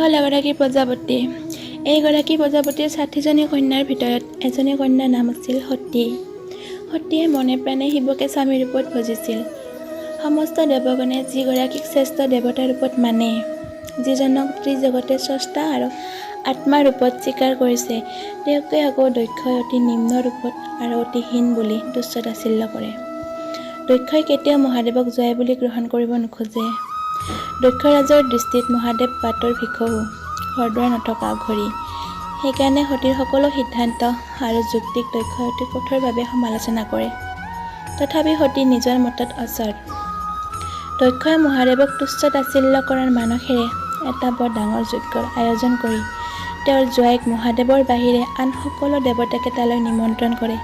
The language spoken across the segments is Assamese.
হ'ল এগৰাকী প্ৰজাপতি। এইগৰাকী প্ৰজাপতিৰ ৬০জনী কন্যাৰ ভিতৰত এজনী কন্যাৰ নাম আছিল সতী। সতীয়ে মনে প্ৰাণে শিৱকে স্বামী ৰূপত ভজিছিল। সমস্ত দেৱগণে যিগৰাকীক শ্ৰেষ্ঠ দেৱতাৰ ৰূপত মানে, যিজনক ত্ৰিজগতে স্ৰষ্টা আৰু আত্মা ৰূপত স্বীকাৰ কৰিছে, তেওঁকে আকৌ দক্ষই অতি নিম্ন ৰূপত আৰু অতি হীন বুলি তুচ্ছ তাচ্ছিল্য কৰে। দক্ষই কেতিয়াও মহাদেৱক জয় বুলি গ্ৰহণ কৰিব নোখোজে। দক্ষৰাজৰ দৃষ্টিত মহাদেৱ বাটৰ ভিখহু, ঘৰ-দুৱাৰ নথকা অঘৰী। সেইকাৰণে সতীৰ সকলো সিদ্ধান্ত আৰু যুক্তিক দক্ষই অতি কঠোৰভাৱে সমালোচনা কৰে। তথাপি সতী নিজৰ মতত অচল। দক্ষই মহাদেৱক তুচ্ছ তাচ্ছিল্য কৰাৰ মানসেৰে এটা বৰ ডাঙৰ যজ্ঞৰ আয়োজন কৰি তেওঁৰ জোঁৱাইক মহাদেৱৰ বাহিৰে আন সকলো দেৱতাকে তালৈ নিমন্ত্ৰণ কৰে।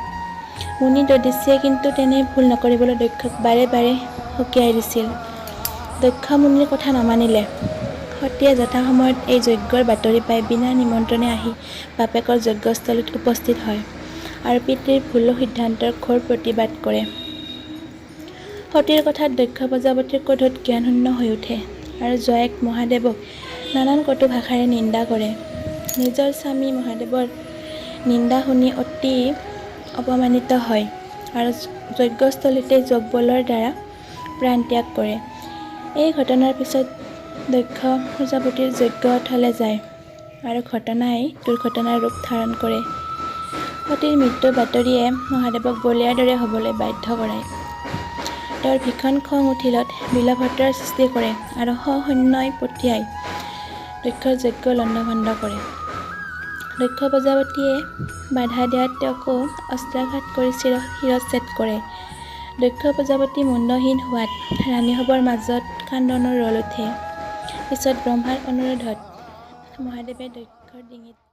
মুনি দধিচিয়ে কিন্তু তেনে ভুল নকৰিবলৈ দক্ষক বাৰে বাৰে সকীয়াই দিছিল। দক্ষ মুনিৰ কথা নামানিলে। সতীয়ে যথাসময়ত এই যজ্ঞৰ বাতৰি পাই বিনা নিমন্ত্ৰণে আহি বাপেকৰ যজ্ঞস্থলীত উপস্থিত হয় আৰু পিতৃৰ ভুল সিদ্ধান্তৰ ঘোৰ প্ৰতিবাদ কৰে। সতীৰ কথাত দক্ষ প্ৰজাপতিৰ ক্ৰোধত জ্ঞানশূন্য হৈ উঠে আৰু জোঁৱাইক মহাদেৱক নানান কটু ভাষাৰে নিন্দা কৰে। নিজৰ স্বামী মহাদেৱৰ নিন্দা শুনি অতি অপমানিত হয় আৰু যজ্ঞস্থলীতে যোগবলৰ দ্বাৰা প্ৰাণ ত্যাগ কৰে। এই ঘটনাৰ পিছত দক্ষ প্ৰজাপতিৰ যজ্ঞ অথলে যায় আৰু ঘটনাই দুৰ্ঘটনাৰ ৰূপ ধাৰণ কৰে। সতীৰ মৃত্যুৰ বাতৰিয়ে মহাদেৱক বলিয়াৰ দৰে হ'বলৈ বাধ্য কৰায়। তেওঁৰ ভীষণ খং উঠিলত বিলভদ্ৰৰ সৃষ্টি কৰে আৰু সসৈন্যই পঠিয়াই দক্ষৰ যজ্ঞ লণ্ডভণ্ড কৰে। দক্ষ প্ৰজাপতিয়ে বাধা দিয়াত তেওঁকো অস্ত্ৰাঘাত কৰি শিৰচ্ছেদ কৰে। দক্ষ প্ৰজাপতি মুণ্ডহীন হোৱাত ৰাণীসভৰ মাজত কান্দোনৰ ৰোল উঠে। পিছত ব্ৰহ্মাৰ অনুৰোধত মহাদেৱে দক্ষৰ ডিঙিত